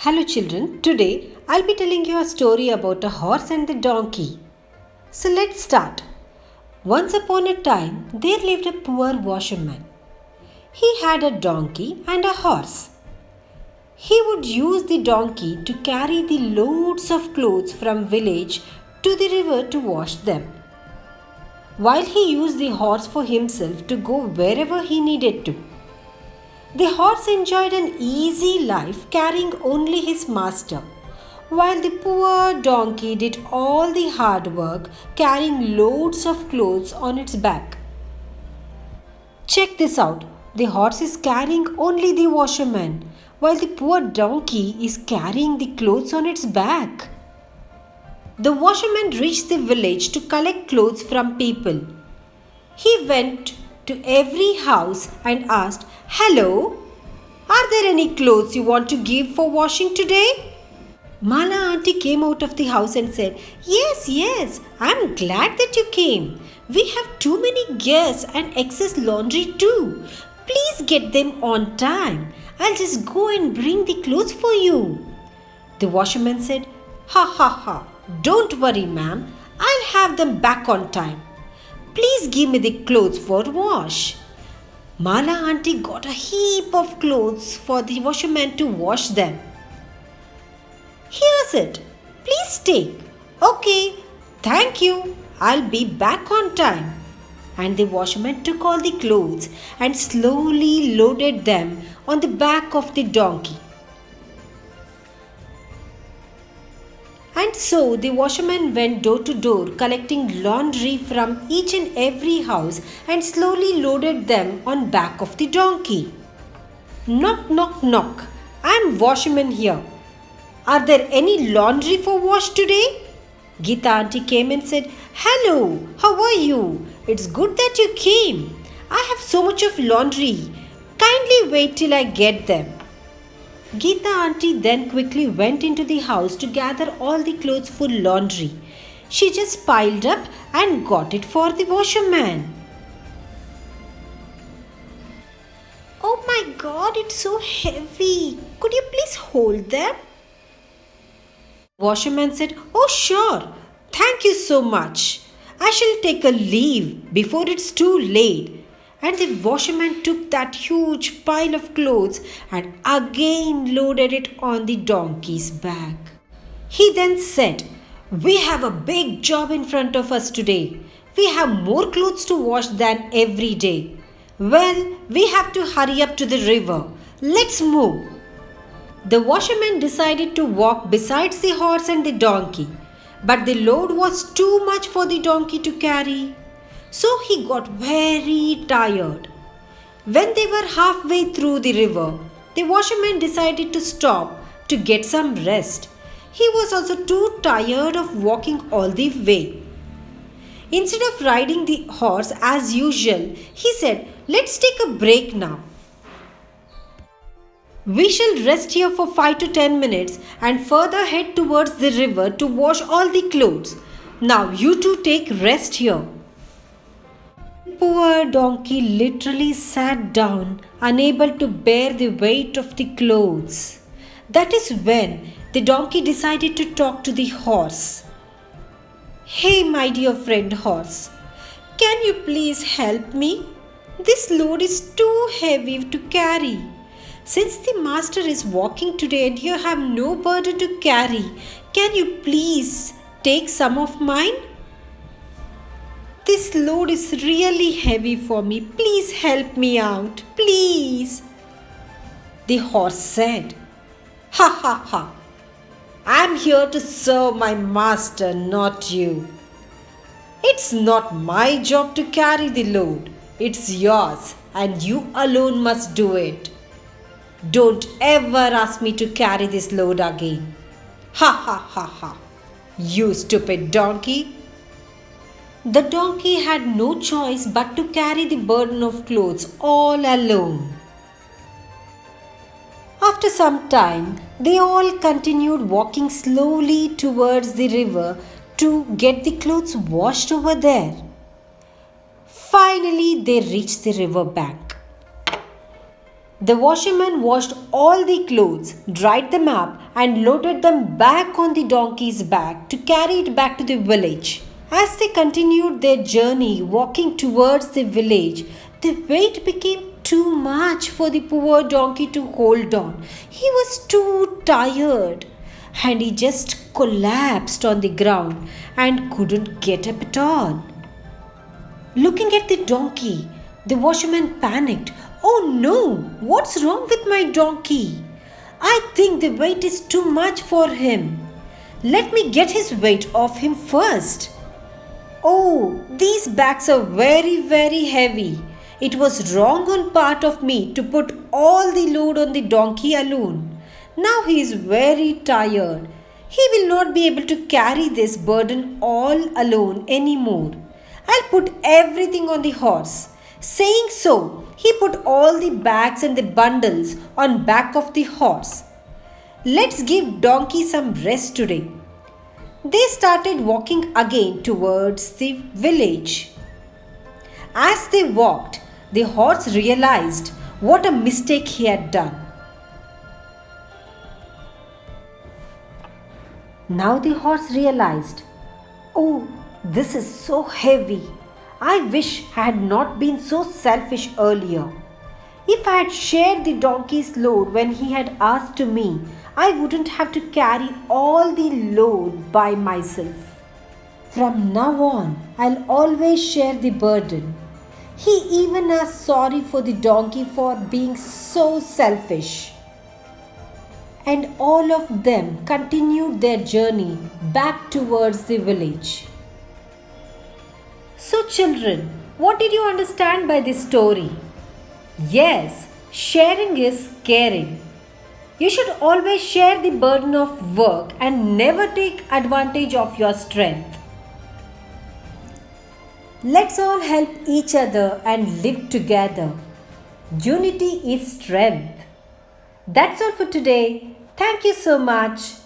Hello children, today I'll be telling you a story about a horse and the donkey. So let's start. Once upon a time, there lived a poor washerman. He had a donkey and a horse. He would use the donkey to carry the loads of clothes from village to the river to wash them, while he used the horse for himself to go wherever he needed to. The horse enjoyed an easy life carrying only his master, while the poor donkey did all the hard work carrying loads of clothes on its back. Check this out. The horse is carrying only the washerman, while the poor donkey is carrying the clothes on its back. The washerman reached the village to collect clothes from people. He went to every house and asked, "Hello, are there any clothes you want to give for washing today?" Mala auntie came out of the house and said, Yes, I'm glad that you came. We have too many guests and excess laundry too. Please get them on time. I'll just go and bring the clothes for you." The washerman said, Ha, don't worry, ma'am. I'll have them back on time. Please give me the clothes for wash. Mala auntie got a heap of clothes for the washerman to wash them. "Here's it. Please take." "Okay, thank you. I'll be back on time." And the washerman took all the clothes and slowly loaded them on the back of the donkey. And so the washerman went door to door collecting laundry from each and every house and slowly loaded them on back of the donkey. "Knock, knock, knock. I'm washerman here. Are there any laundry for wash today?" Geeta auntie came and said, "Hello, how are you? It's good that you came. I have so much of laundry. Kindly wait till I get them." Geeta auntie then quickly went into the house to gather all the clothes for laundry. She just piled up and got it for the washerman. "Oh my God, it's so heavy. Could you please hold them?" Washerman said, "Oh sure. Thank you so much. I shall take a leave before it's too late." And the washerman took that huge pile of clothes and again loaded it on the donkey's back. He then said, "We have a big job in front of us today. We have more clothes to wash than every day. Well, we have to hurry up to the river. Let's move." The washerman decided to walk besides the horse and the donkey, but the load was too much for the donkey to carry. So he got very tired. When they were halfway through the river, the washerman decided to stop to get some rest. He was also too tired of walking all the way. Instead of riding the horse as usual, he said, "Let's take a break now. We shall rest here for 5 to 10 minutes and further head towards the river to wash all the clothes. Now you two take rest here." Poor donkey literally sat down, unable to bear the weight of the clothes. That is when the donkey decided to talk to the horse. "Hey, my dear friend horse, can you please help me? This load is too heavy to carry. Since the master is walking today and you have no burden to carry, can you please take some of mine? This load is really heavy for me. Please help me out. Please." The horse said, Ha. I'm here to serve my master, not you. It's not my job to carry the load. It's yours and you alone must do it. Don't ever ask me to carry this load again. Ha. You stupid donkey. The donkey had no choice but to carry the burden of clothes all alone. After some time, they all continued walking slowly towards the river to get the clothes washed over there. Finally, they reached the river bank. The washerman washed all the clothes, dried them up, and loaded them back on the donkey's back to carry it back to the village. As they continued their journey walking towards the village, the weight became too much for the poor donkey to hold on. He was too tired and he just collapsed on the ground and couldn't get up at all. Looking at the donkey, the washerman panicked. Oh no, what's wrong with my donkey? I think the weight is too much for him. Let me get his weight off him first. Oh, these bags are very heavy. It was wrong on part of me to put all the load on the donkey alone. Now he is very tired. He will not be able to carry this burden all alone anymore. I'll put everything on the horse. Saying so, he put all the bags and the bundles on back of the horse. Let's give donkey some rest today. They started walking again towards the village. As they walked, the horse realized what a mistake he had done. Now the horse realized, oh, this is so heavy. I wish I had not been so selfish earlier. If I had shared the donkey's load when he had asked to me, I wouldn't have to carry all the load by myself. From now on, I'll always share the burden. He even asked sorry for the donkey for being so selfish. And all of them continued their journey back towards the village. So, children, what did you understand by this story? Yes, sharing is caring. You should always share the burden of work and never take advantage of your strength. Let's all help each other and live together. Unity is strength. That's all for today. Thank you so much.